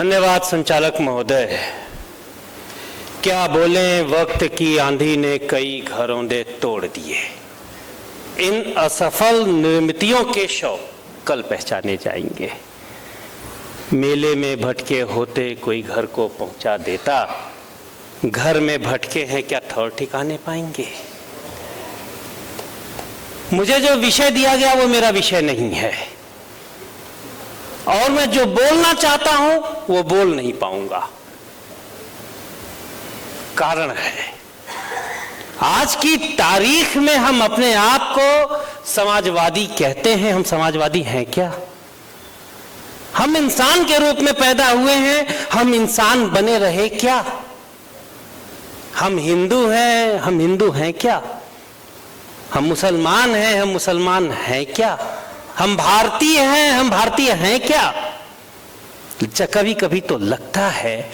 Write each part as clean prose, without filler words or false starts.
धन्यवाद संचालक महोदय। क्या बोलें, वक्त की आंधी ने कई घरौंदे तोड़ दिए। इन असफल निर्मितियों के शौक कल पहचाने जाएंगे। मेले में भटके होते कोई घर को पहुंचा देता, घर में भटके हैं क्या ठौर ठिकाने पाएंगे। मुझे जो विषय दिया गया वो मेरा विषय नहीं है और मैं जो बोलना चाहता हूं वो बोल नहीं पाऊंगा। कारण है, आज की तारीख में हम अपने आप को समाजवादी कहते हैं। हम समाजवादी हैं क्या? हम इंसान के रूप में पैदा हुए हैं, हम इंसान बने रहे क्या? हम हिंदू हैं, हम हिंदू हैं क्या? हम मुसलमान हैं, हम मुसलमान हैं क्या? हम भारतीय हैं, हम भारतीय हैं क्या? कभी कभी तो लगता है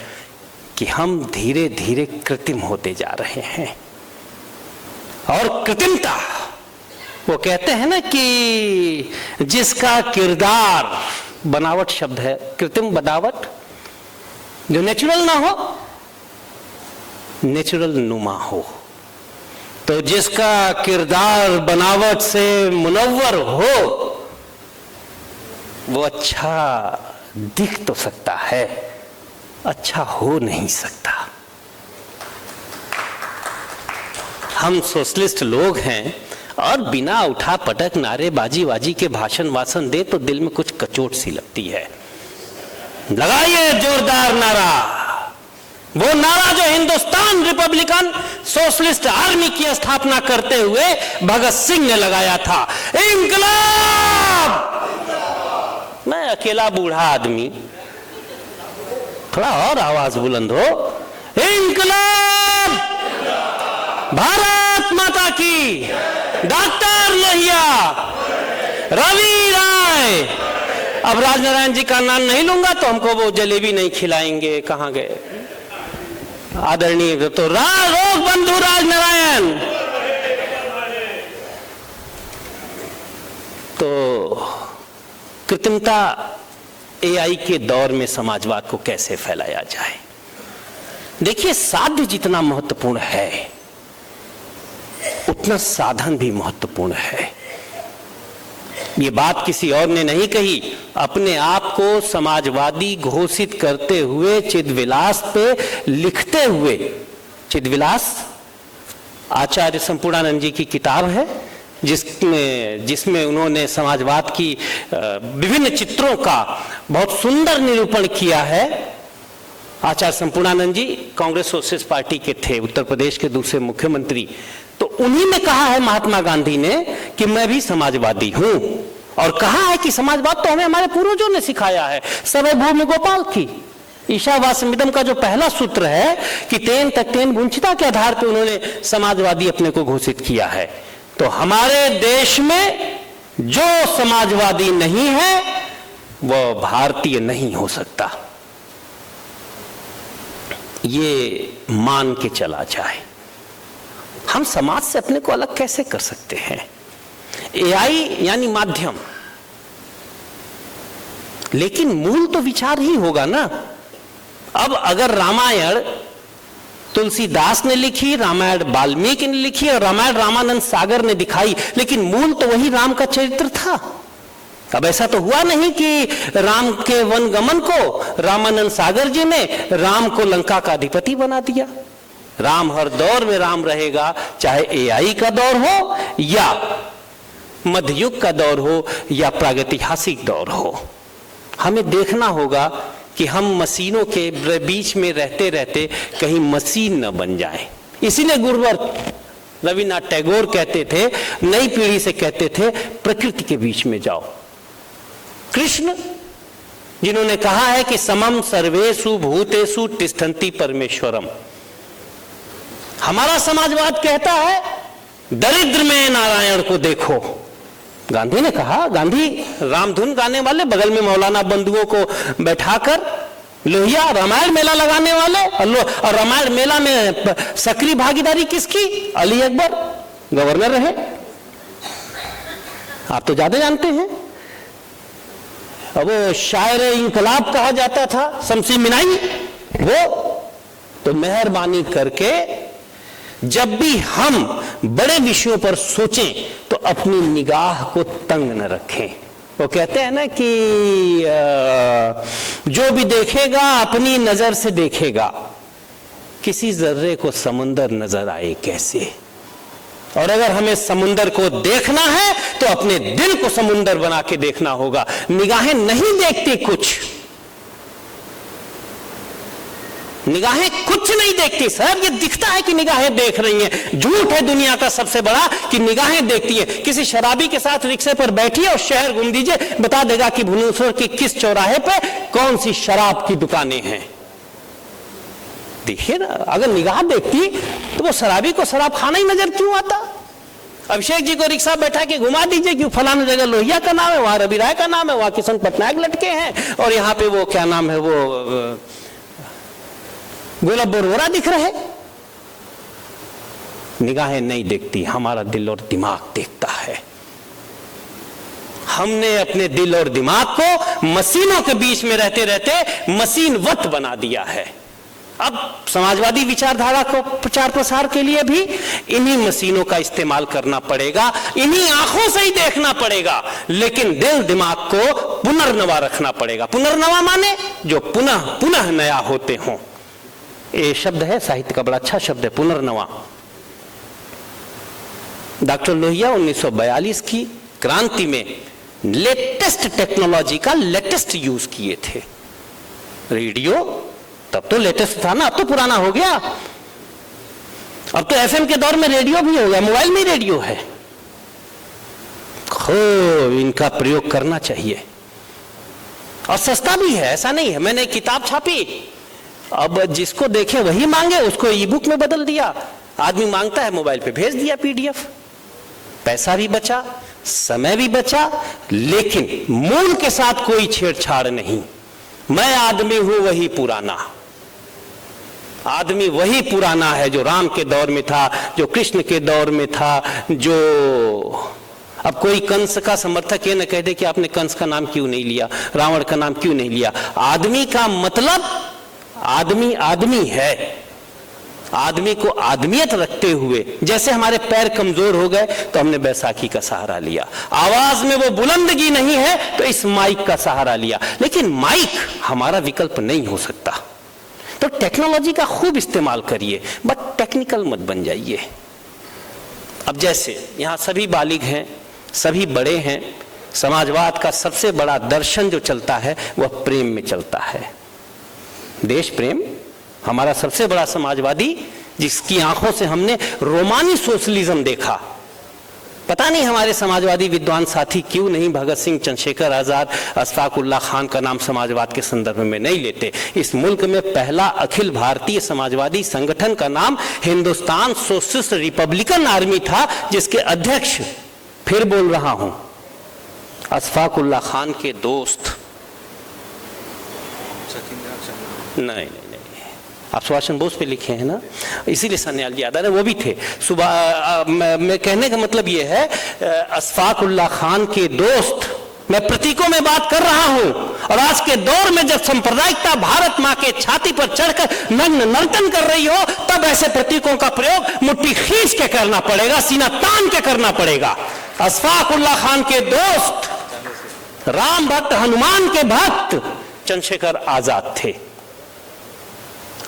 कि हम धीरे धीरे कृत्रिम होते जा रहे हैं। और कृत्रिमता, वो कहते हैं ना कि जिसका किरदार, बनावट शब्द है, कृत्रिम बनावट, जो नेचुरल ना हो, नेचुरल नुमा हो। तो जिसका किरदार बनावट से मुनव्वर हो वो अच्छा दिख तो सकता है, अच्छा हो नहीं सकता। हम सोशलिस्ट लोग हैं और बिना उठा पटक नारेबाजी वाजी के भाषण वासन दे तो दिल में कुछ कचोट सी लगती है। लगाइए जोरदार नारा, वो नारा जो हिंदुस्तान रिपब्लिकन सोशलिस्ट आर्मी की स्थापना करते हुए भगत सिंह ने लगाया था। इंकलाब! मैं अकेला बूढ़ा आदमी, थोड़ा और आवाज बुलंद हो। इंकलाब! भारत माता की! डॉक्टर लोहिया, रवि राय। अब राजनारायण जी का नाम नहीं लूंगा तो हमको वो जलेबी नहीं खिलाएंगे। कहां गए आदरणीय? तो लोक बंधु राजनारायण। तो कृत्रिमता, एआई के दौर में समाजवाद को कैसे फैलाया जाए? देखिए, साध्य जितना महत्वपूर्ण है उतना साधन भी महत्वपूर्ण है। ये बात किसी और ने नहीं कही, अपने आप को समाजवादी घोषित करते हुए चिदविलास पे लिखते हुए, चिदविलास आचार्य संपूर्णानंद जी की किताब है जिसमें उन्होंने समाजवाद की विभिन्न चित्रों का बहुत सुंदर निरूपण किया है। आचार्य संपूर्णानंद जी कांग्रेस सोशलिस्ट पार्टी के थे, उत्तर प्रदेश के दूसरे मुख्यमंत्री। तो उन्हीं में कहा है महात्मा गांधी ने कि मैं भी समाजवादी हूं, और कहा है कि समाजवाद तो हमें हमारे पूर्वजों ने सिखाया है। सर्वे भूमि गोपाल की ईशावास्यमिदम का जो पहला सूत्र है कि तेन तक तेन वंचिता के आधार पर उन्होंने समाजवादी अपने को घोषित किया है। तो हमारे देश में जो समाजवादी नहीं है वह भारतीय नहीं हो सकता, ये मान के चला जाए। हम समाज से अपने को अलग कैसे कर सकते हैं? एआई यानी माध्यम, लेकिन मूल तो विचार ही होगा ना। अब अगर रामायण तुलसीदास ने लिखी, रामायण वाल्मीकि ने लिखी और रामायण रामानंद सागर ने दिखाई, लेकिन मूल तो वही राम का चरित्र था। अब ऐसा तो हुआ नहीं कि राम के वनगमन को रामानंद सागर जी ने राम को लंका का अधिपति बना दिया। राम हर दौर में राम रहेगा, चाहे एआई का दौर हो या मध्ययुग का दौर हो या प्रागैतिहासिक दौर हो। हमें देखना होगा कि हम मशीनों के बीच में रहते रहते कहीं मशीन न बन जाएं। इसीलिए गुरुवर रविन्द्रनाथ टैगोर कहते थे, नई पीढ़ी से कहते थे, प्रकृति के बीच में जाओ। कृष्ण जिन्होंने कहा है कि समम सर्वेषु भूतेषु तिष्ठन्ति परमेश्वरम, हमारा समाजवाद कहता है दरिद्र में नारायण को देखो। गांधी ने कहा, गांधी रामधुन गाने वाले, बगल में मौलाना बंधुओं को बैठाकर लोहिया रामायण मेला लगाने वाले, और रामायण मेला में सक्रिय भागीदारी किसकी? अली अकबर गवर्नर रहे, आप तो ज्यादा जानते हैं। वो शायर इंकलाब कहा जाता था शमसी मिनाई, वो तो मेहरबानी करके जब भी हम बड़े विषयों पर सोचें तो अपनी निगाह को तंग न रखें। वो कहते हैं ना कि जो भी देखेगा अपनी नजर से देखेगा, किसी जर्रे को समुंदर नजर आए कैसे। और अगर हमें समुंदर को देखना है तो अपने दिल को समुंदर बना के देखना होगा। निगाहें नहीं देखती कुछ, निगाहें कुछ नहीं देखती सर। ये दिखता है कि निगाहें देख रही हैं, झूठ है दुनिया का सबसे बड़ा कि निगाहें देखती हैं। किसी शराबी के साथ रिक्शे पर बैठिए और शहर घूम दीजिए, बता देगा कि भुवनेश्वर के किस चौराहे पे कौन सी शराब की दुकानें हैं। देखिए ना, अगर निगाह देखती तो वो शराबी को शराब खाना ही नजर क्यों आता। अभिषेक जी को रिक्शा बैठा के घुमा दीजिए कि फलाना जगह लोहिया का नाम है, वहां रवि राय का नाम है, वहां किशन पटनायक लटके हैं, और यहाँ पे वो क्या नाम है, वो गोलब बोरवरा दिख रहे। निगाहें नहीं देखती, हमारा दिल और दिमाग देखता है। हमने अपने दिल और दिमाग को मशीनों के बीच में रहते रहते मशीनवत बना दिया है। अब समाजवादी विचारधारा को प्रचार प्रसार के लिए भी इन्हीं मशीनों का इस्तेमाल करना पड़ेगा, इन्हीं आंखों से ही देखना पड़ेगा, लेकिन दिल दिमाग को पुनर्नवा रखना पड़ेगा। पुनर्नवा माने जो पुनः पुनः नया होते हों। ये शब्द है साहित्य का, बड़ा अच्छा शब्द है, पुनर्नवा। डॉक्टर लोहिया 1942 की क्रांति में लेटेस्ट टेक्नोलॉजी का लेटेस्ट यूज किए थे। रेडियो तब तो लेटेस्ट था ना, अब तो पुराना हो गया। अब तो एफएम के दौर में रेडियो भी हो गया, मोबाइल में रेडियो है। खूब इनका प्रयोग करना चाहिए, और सस्ता भी है, ऐसा नहीं है। मैंने एक किताब छापी, अब जिसको देखे वही मांगे, उसको ई बुक में बदल दिया। आदमी मांगता है, मोबाइल पे भेज दिया पीडीएफ। पैसा भी बचा, समय भी बचा, लेकिन मूल के साथ कोई छेड़छाड़ नहीं। मैं आदमी हूं वही पुराना, आदमी वही पुराना है जो राम के दौर में था, जो कृष्ण के दौर में था, जो अब कोई कंस का समर्थक ये न कह दे कि आपने कंस का नाम क्यों नहीं लिया, रावण का नाम क्यों नहीं लिया। आदमी का मतलब आदमी आदमी है। आदमी को आदमियत रखते हुए, जैसे हमारे पैर कमजोर हो गए तो हमने बैसाखी का सहारा लिया, आवाज में वो बुलंदगी नहीं है तो इस माइक का सहारा लिया, लेकिन माइक हमारा विकल्प नहीं हो सकता। तो टेक्नोलॉजी का खूब इस्तेमाल करिए, बट टेक्निकल मत बन जाइए। अब जैसे यहां सभी बालिग हैं, सभी बड़े हैं, समाजवाद का सबसे बड़ा दर्शन जो चलता है वह प्रेम में चलता है। देश प्रेम हमारा सबसे बड़ा समाजवादी, जिसकी आंखों से हमने रोमानी सोशलिज्म देखा। पता नहीं हमारे समाजवादी विद्वान साथी क्यों नहीं भगत सिंह, चंद्रशेखर आजाद, अशफाक उल्लाह खान का नाम समाजवाद के संदर्भ में नहीं लेते। इस मुल्क में पहला अखिल भारतीय समाजवादी संगठन का नाम हिंदुस्तान सोशलिस्ट रिपब्लिकन आर्मी था, जिसके अध्यक्ष, फिर बोल रहा हूं, अशफाक उल्लाह खान के दोस्त। नहीं, आप सुभाष चंद्र बोस पे लिखे हैं ना, इसीलिए सन्याल जी याद आ रहे, वो भी थे। सुबह मैं कहने का मतलब ये है, अशफाक उल्लाह खान के दोस्त, मैं प्रतीकों में बात कर रहा हूं। और आज के दौर में जब सांप्रदायिकता भारत मां के छाती पर चढ़कर नग्न नर्तन कर रही हो, तब ऐसे प्रतीकों का प्रयोग मुट्ठी खींच के करना पड़ेगा, सीना तान के करना पड़ेगा। अशफाक उल्लाह खान के दोस्त राम भक्त, हनुमान के भक्त चंद्रशेखर आजाद थे।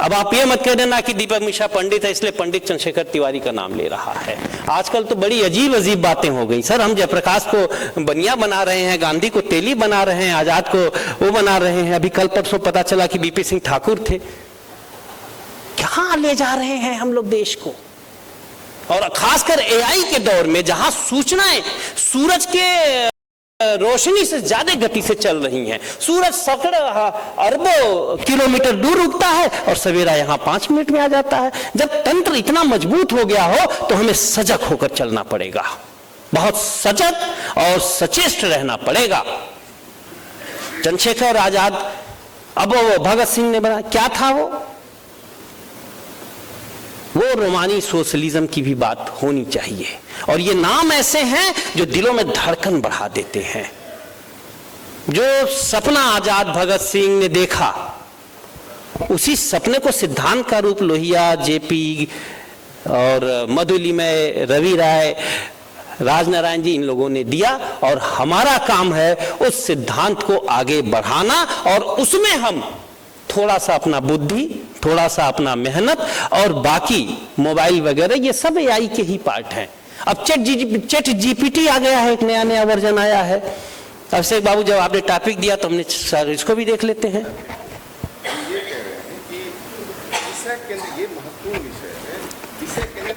अब आप ये मत कह देना कि दीपक मिश्रा पंडित है इसलिए पंडित चंद्रशेखर तिवारी का नाम ले रहा है। आजकल तो बड़ी अजीब अजीब बातें हो गई सर। हम जयप्रकाश को बनिया बना रहे हैं, गांधी को तेली बना रहे हैं, आजाद को वो बना रहे हैं। अभी कल परसों पता चला कि बीपी सिंह ठाकुर थे। कहां ले जा रहे हैं हम लोग देश को? और खासकर एआई के दौर में, जहां सूचनाएं सूरज के रोशनी से ज्यादा गति से चल रही हैं। सूरज सैकड़ों अरबों किलोमीटर दूर उगता है और सवेरा यहां 5 मिनट में आ जाता है। जब तंत्र इतना मजबूत हो गया हो तो हमें सजग होकर चलना पड़ेगा, बहुत सजग और सचेष्ट रहना पड़ेगा। चंद्रशेखर आजाद, अब वो भगत सिंह ने बना, क्या था वो रोमानी सोशलिज्म की भी बात होनी चाहिए। और ये नाम ऐसे हैं जो दिलों में धड़कन बढ़ा देते हैं। जो सपना आजाद भगत सिंह ने देखा, उसी सपने को सिद्धांत का रूप लोहिया, जेपी और मधुलिमय, रवि राय, राजनारायण जी, इन लोगों ने दिया। और हमारा काम है उस सिद्धांत को आगे बढ़ाना, और उसमें हम थोड़ा सा अपना बुद्धि, थोड़ा सा अपना मेहनत, और बाकी मोबाइल वगैरह ये सब एआई के ही पार्ट हैं। अब चैट जीपीटी आ गया है, एक नया वर्जन आया है। अभिषेक बाबू, जब आपने टॉपिक दिया तो हमने सर इसको भी देख लेते हैं। ये कह रहे हैं कि विषय केंद्र, ये महत्वपूर्ण विषय है, विषय केंद्र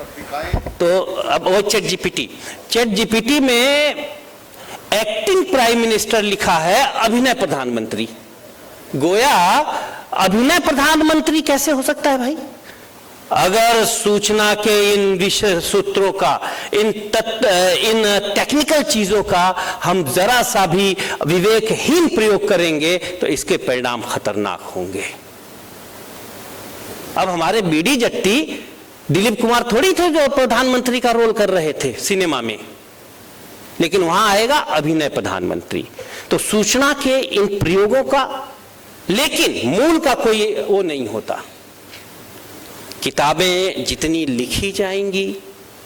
पत्रिकाएं। तो अब वो चैट जीपीटी में एक्टिंग प्राइम मिनिस्टर लिखा है अभिनय प्रधानमंत्री। गोया अभिनय प्रधानमंत्री कैसे हो सकता है भाई? अगर सूचना के इन विषय सूत्रों का, इन टेक्निकल चीजों का हम जरा सा भी विवेकहीन प्रयोग करेंगे तो इसके परिणाम खतरनाक होंगे। अब हमारे बीडी जट्टी दिलीप कुमार थोड़ी थे जो प्रधानमंत्री का रोल कर रहे थे सिनेमा में, लेकिन वहां आएगा अभिनय प्रधानमंत्री। तो सूचना के इन प्रयोगों का, लेकिन मूल का कोई वो नहीं होता। किताबें जितनी लिखी जाएंगी,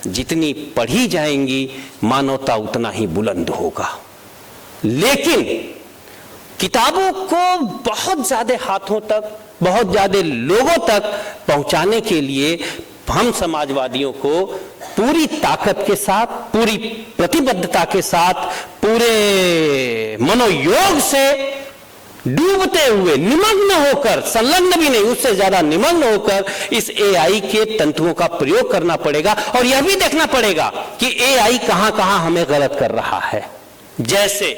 जितनी पढ़ी जाएंगी, मानवता उतना ही बुलंद होगा। लेकिन किताबों को बहुत ज्यादा हाथों तक, बहुत ज्यादा लोगों तक पहुंचाने के लिए हम समाजवादियों को पूरी ताकत के साथ, पूरी प्रतिबद्धता के साथ, पूरे मनोयोग से डूबते हुए, निमग्न होकर, संलग्न भी नहीं, उससे ज्यादा निमग्न होकर इस एआई के तंतुओं का प्रयोग करना पड़ेगा। और यह भी देखना पड़ेगा कि एआई कहां कहां हमें गलत कर रहा है। जैसे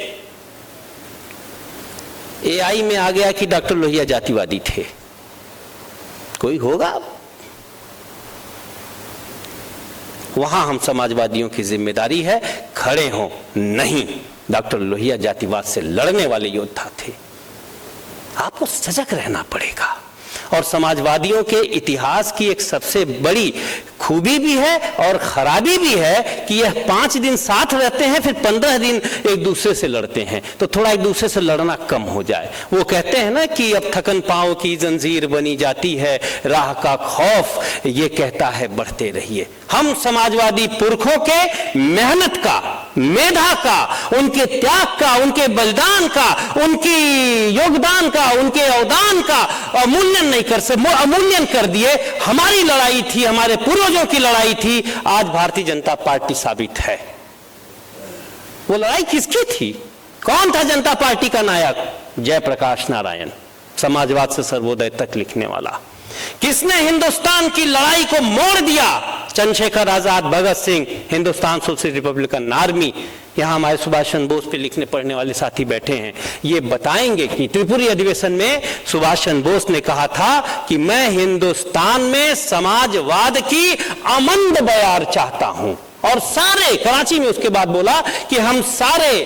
एआई में आ गया कि डॉक्टर लोहिया जातिवादी थे, कोई होगा? वहां हम समाजवादियों की जिम्मेदारी है खड़े हों। नहीं, डॉक्टर लोहिया जातिवाद से लड़ने वाले योद्धा थे। आपको सजग रहना पड़ेगा। और समाजवादियों के इतिहास की एक सबसे बड़ी खूबी भी है और खराबी भी है कि यह 5 दिन साथ रहते हैं, फिर 15 दिन एक दूसरे से लड़ते हैं। तो थोड़ा एक दूसरे से लड़ना कम हो जाए। वो कहते हैं ना कि अब थकन पांव की जंजीर बनी जाती है, राह का खौफ ये कहता है बढ़ते रहिए। हम समाजवादी पुरखों के मेहनत का, मेधा का, उनके त्याग का, उनके बलिदान का, उनकी योगदान का, उनके अवदान का अमूल्यन नहीं कर सकते, अमूल्यन कर दिए। हमारी लड़ाई थी, हमारे पूर्वजों की लड़ाई थी, आज भारतीय जनता पार्टी साबित है। वो लड़ाई किसकी थी? कौन था जनता पार्टी का नायक? जयप्रकाश नारायण, समाजवाद से सर्वोदय तक लिखने वाला। किसने हिंदुस्तान की लड़ाई को मोड़ दिया? Chandrashekhar Azad, Bhagat Singh, Hindustan socialist republican army. यहां हमारे सुभाष चंद्र बोस पे लिखने पढ़ने वाले साथी बैठे हैं, ये बताएंगे कि त्रिपुरी अधिवेशन में सुभाष चंद्र बोस ने कहा था कि मैं हिंदुस्तान में समाजवाद की अमंद बयार चाहता हूं। और सारे कराची में उसके बाद बोला कि हम सारे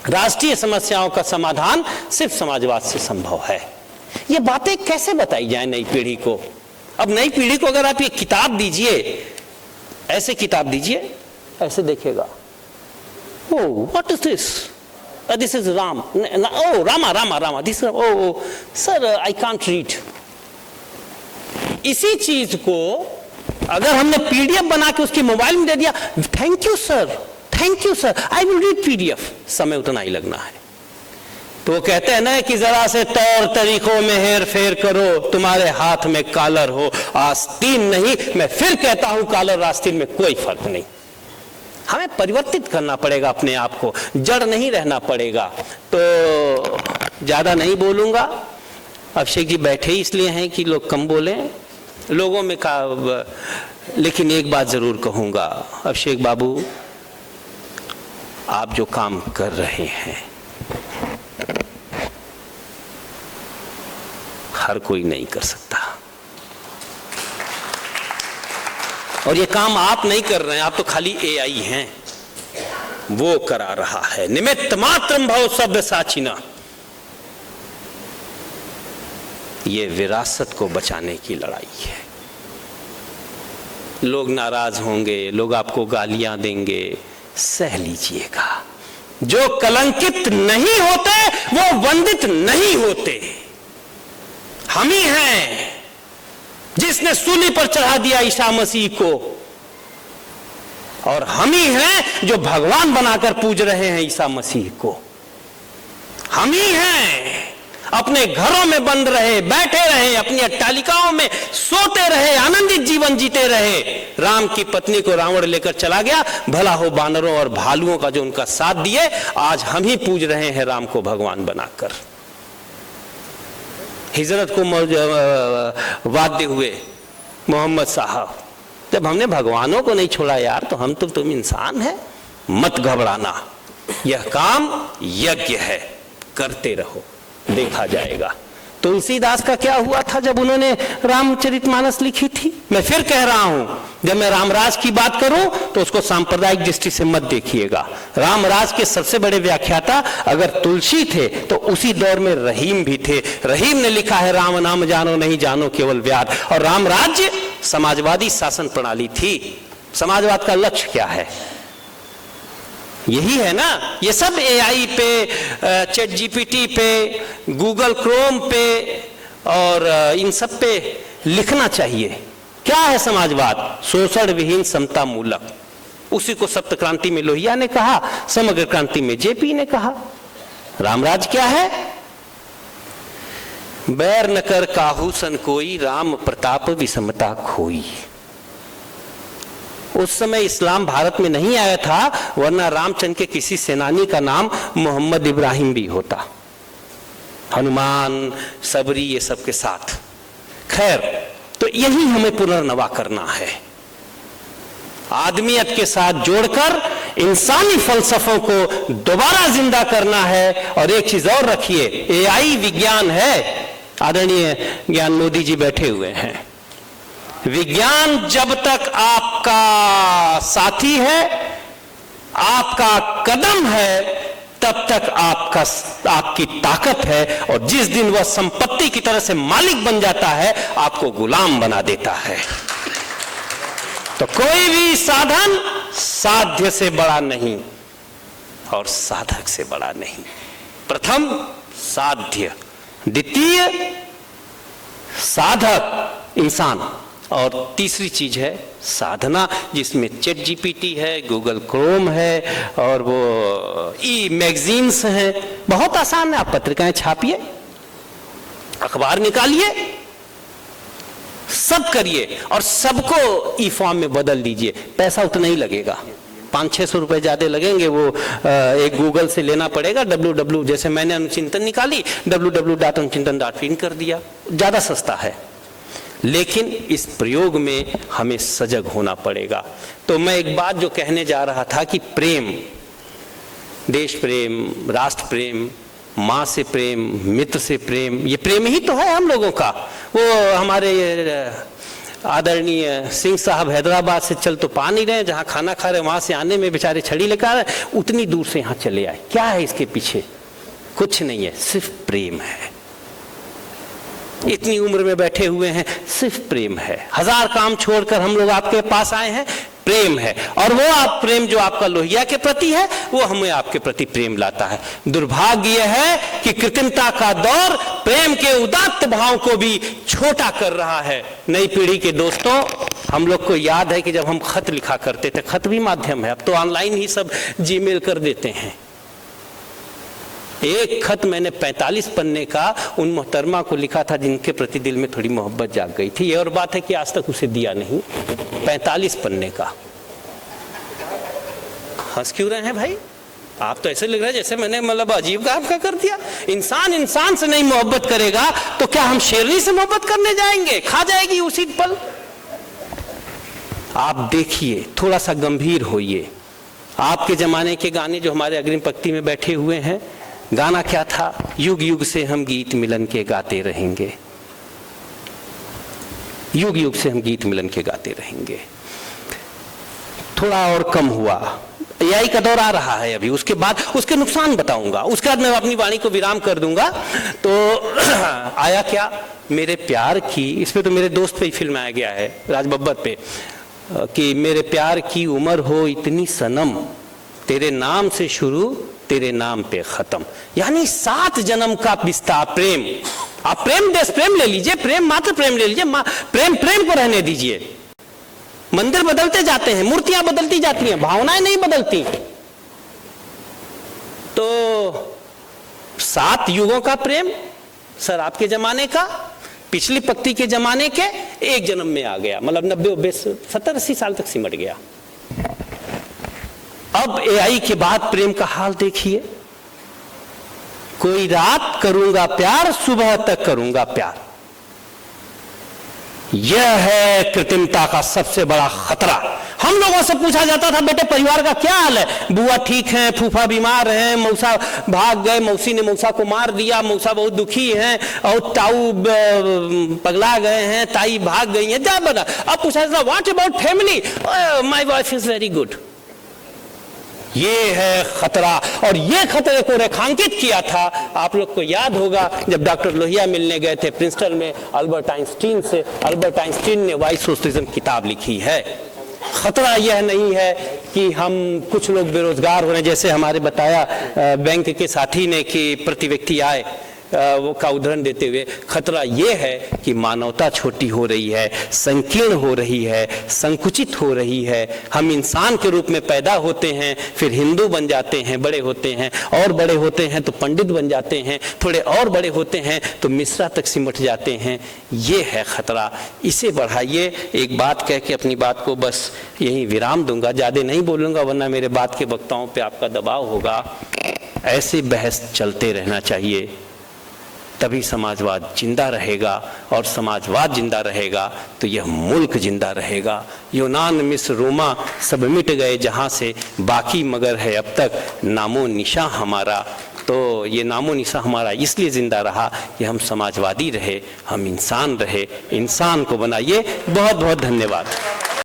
राष्ट्रीय समस्याओं का समाधान सिर्फ समाजवाद से संभव है। ये बातें कैसे बताई जाए नई पीढ़ी को? अब नई पीढ़ी को अगर आप ये किताब दीजिए, ऐसे किताब दीजिए, ऐसे देखेगा, oh what is this? This is Ram. Oh Rama. This is oh sir I can't read. इसी चीज को अगर हमने पीडीएफ बना के उसकी मोबाइल में दे दिया, thank you sir, I will read PDF, समय उतना ही लगना है। तो वो कहते हैं ना कि जरा से तौर तरीकों में हेर फेर करो, तुम्हारे हाथ में कॉलर हो आस्तीन नहीं। मैं फिर कहता हूं, कॉलर आस्तीन में कोई फर्क नहीं। हमें परिवर्तित करना पड़ेगा अपने आप को, जड़ नहीं रहना पड़ेगा। तो ज्यादा नहीं बोलूंगा। अभिषेक जी बैठे ही इसलिए हैं कि लोग कम बोलें, लोगों में का, लेकिन एक बात जरूर कहूंगा, अभिषेक बाबू आप जो काम कर रहे हैं हर कोई नहीं कर सकता। और ये काम आप नहीं कर रहे हैं, आप तो खाली एआई हैं, वो करा रहा है। निमित्त मात्रम भव शब्द साचिना। ये विरासत को बचाने की लड़ाई है। लोग नाराज होंगे, लोग आपको गालियां देंगे, सह लीजिएगा। जो कलंकित नहीं होते वो वंदित नहीं होते। हम ही हैं जिसने सूली पर चढ़ा दिया ईसा मसीह को, और हम ही हैं जो भगवान बनाकर पूज रहे हैं ईसा मसीह को। हम ही हैं अपने घरों में बंद रहे, बैठे रहे, अपनी अट्टालिकाओं में सोते रहे, आनंदित जीवन जीते रहे। राम की पत्नी को रावण लेकर चला गया, भला हो बानरों और भालुओं का जो उनका साथ दिए। आज हम ही पूज रहे हैं राम को भगवान बनाकर। हिजरत को वादते हुए मोहम्मद साहब, जब हमने भगवानों को नहीं छोड़ा यार, तो हम तो तुम इंसान है। मत घबराना, यह काम यज्ञ है, करते रहो, देखा जाएगा। तुलसीदास का क्या हुआ था जब उन्होंने रामचरितमानस लिखी थी? मैं फिर कह रहा हूं, जब मैं रामराज की बात करूं तो उसको सांप्रदायिक दृष्टि से मत देखिएगा। रामराज के सबसे बड़े व्याख्याता अगर तुलसी थे तो उसी दौर में रहीम भी थे। रहीम ने लिखा है, राम नाम जानो नहीं जानो केवल व्याध। और रामराज्य समाजवादी शासन प्रणाली थी। समाजवाद का लक्ष्य क्या है? यही है ना। ये सब एआई पे, चैट जीपीटी पे, गूगल क्रोम पे और इन सब पे लिखना चाहिए। क्या है समाजवाद? शोषण विहीन समता मूलक। उसी को सप्त क्रांति में लोहिया ने कहा, समग्र क्रांति में जेपी ने कहा। रामराज क्या है? बैर न कर काहू सन कोई, राम प्रताप विषमता खोई। उस समय इस्लाम भारत में नहीं आया था, वरना रामचंद्र के किसी सेनानी का नाम मोहम्मद इब्राहिम भी होता, हनुमान, सबरी, ये सब के साथ। खैर, तो यही हमें पुनर्नवा करना है, आदमियत के साथ जोड़कर इंसानी फलसफों को दोबारा जिंदा करना है। और एक चीज और रखिए, एआई विज्ञान है। आदरणीय ज्ञान मोदी जी बैठे हुए हैं। विज्ञान जब तक आपका साथी है, आपका कदम है, तब तक आपकी ताकत है। और जिस दिन वह संपत्ति की तरह से मालिक बन जाता है, आपको गुलाम बना देता है। तो कोई भी साधन साध्य से बड़ा नहीं और साधक से बड़ा नहीं। प्रथम साध्य, द्वितीय साधक इंसान, और तीसरी चीज है साधना, जिसमें चैट जीपीटी है, गूगल क्रोम है और वो ई मैगजीन्स हैं। बहुत आसान है। आप पत्रिकाएं छापिए, अखबार निकालिए, सब करिए और सबको ई फॉर्म में बदल दीजिए। पैसा उतना ही लगेगा, 500-600 रुपए ज्यादा लगेंगे। वो एक गूगल से लेना पड़ेगा, www, जैसे मैंने अनुचिंतन निकाली, www.anuchintan.in कर दिया, ज्यादा सस्ता है। लेकिन इस प्रयोग में हमें सजग होना पड़ेगा। तो मैं एक बात जो कहने जा रहा था कि प्रेम, देश प्रेम, राष्ट्र प्रेम, माँ से प्रेम, मित्र से प्रेम, ये प्रेम ही तो है हम लोगों का। वो हमारे आदरणीय सिंह साहब हैदराबाद से चल तो पा नहीं रहे, जहाँ खाना खा रहे वहां से आने में बेचारे छड़ी लेकर आ रहे, उतनी दूर से यहाँ चले आए। क्या है इसके पीछे? कुछ नहीं है, सिर्फ प्रेम है। इतनी उम्र में बैठे हुए हैं, सिर्फ प्रेम है। 1000 काम छोड़कर हम लोग आपके पास आए हैं, प्रेम है। और वो आप प्रेम जो आपका लोहिया के प्रति है, वो हमें आपके प्रति प्रेम लाता है। दुर्भाग्य यह है कि कृत्रिमता का दौर प्रेम के उदात्त भाव को भी छोटा कर रहा है। नई पीढ़ी के दोस्तों, हम लोग को याद है कि जब हम खत लिखा करते थे, खत भी माध्यम है, अब तो ऑनलाइन ही सब जीमेल कर देते हैं। एक खत मैंने 45 पन्ने का उन मोहतरमा को लिखा था जिनके प्रति दिल में थोड़ी मोहब्बत जाग गई थी। ये और बात है कि आज तक उसे दिया नहीं। 45 पन्ने का। हंस क्यों रहे हैं भाई? आप तो ऐसे लग रहा है जैसे मैंने मतलब अजीब काम का कर दिया। इंसान इंसान से नहीं मोहब्बत करेगा तो क्या हम शेरनी से मोहब्बत करने जाएंगे? खा जाएगी उसी पल। आप देखिए, थोड़ा सा गंभीर होइए। आपके जमाने के गाने जो हमारे अग्रिम पंक्ति में बैठे हुए हैं, गाना क्या था? युग युग से हम गीत मिलन के गाते रहेंगे, युग युग से हम गीत मिलन के गाते रहेंगे। थोड़ा और कम हुआ, एआई का दौर आ रहा है अभी, उसके बाद उसके नुकसान बताऊंगा, उसके बाद मैं अपनी वाणी को विराम कर दूंगा। तो आया क्या? मेरे प्यार की, इसमें तो मेरे दोस्त पे ही फिल्म आया गया है, राज बब्बर पे, कि मेरे प्यार की उम्र हो इतनी सनम, तेरे नाम से शुरू तेरे नाम पे खत्म। यानी 7 जन्म का विस्तार प्रेम। आप प्रेम देश प्रेम ले लीजिए, प्रेम मात्र प्रेम ले लीजिए, प्रेम प्रेम को रहने दीजिए। मंदिर बदलते जाते हैं, मूर्तियां बदलती जाती हैं, भावनाएं नहीं बदलती। तो 7 युगों का प्रेम सर आपके जमाने का, पिछली पक्ति के जमाने के 1 जन्म में आ गया, मतलब 90 70 80 साल तक सिमट गया। अब AI के बाद प्रेम का हाल देखिए। कोई रात करूंगा प्यार, सुबह तक करूंगा प्यार। यह है कृत्रिमता का सबसे बड़ा खतरा। हम लोगों से पूछा जाता था बेटे परिवार का क्या हाल है, बुआ ठीक है, फूफा बीमार है, मौसा भाग गए, मौसी ने मौसा को मार दिया, मौसा बहुत दुखी है, और ताऊ पगला गए हैं, ताई भाग गई है, जा बना। अब पूछा जाता what about family, my wife is very good. ये है खतरा, और ये खतरे को रेखांकित किया था, आप लोग को याद होगा जब डॉक्टर लोहिया मिलने गए थे प्रिंसटन में अल्बर्ट आइंस्टीन से। अल्बर्ट आइंस्टीन ने वाई सोशलिज्म किताब लिखी है। खतरा यह नहीं है कि हम कुछ लोग बेरोजगार हो रहे हैं, जैसे हमारे बताया बैंक के साथी ने कि प्रति व्यक्ति आय वो का उदाहरण देते हुए, खतरा ये है कि मानवता छोटी हो रही है, संकीर्ण हो रही है, संकुचित हो रही है। हम इंसान के रूप में पैदा होते हैं, फिर हिंदू बन जाते हैं, बड़े होते हैं, और बड़े होते हैं तो पंडित बन जाते हैं, थोड़े और बड़े होते हैं तो मिश्रा तक सिमट जाते हैं। ये है खतरा, इसे बढ़ाइए। एक बात कह के अपनी बात को बस यहीं विराम दूंगा, ज़्यादा नहीं बोलूँगा वरना मेरे बात के वक्ताओं पर आपका दबाव होगा। ऐसे बहस चलते रहना चाहिए, तभी समाजवाद जिंदा रहेगा, और समाजवाद जिंदा रहेगा तो यह मुल्क जिंदा रहेगा। यूनान, मिस्र, रोमा सब मिट गए जहाँ से, बाकी मगर है अब तक नामो निशा हमारा। तो ये नामो निशा हमारा इसलिए जिंदा रहा कि हम समाजवादी रहे, हम इंसान रहे। इंसान को बनाइए। बहुत बहुत धन्यवाद।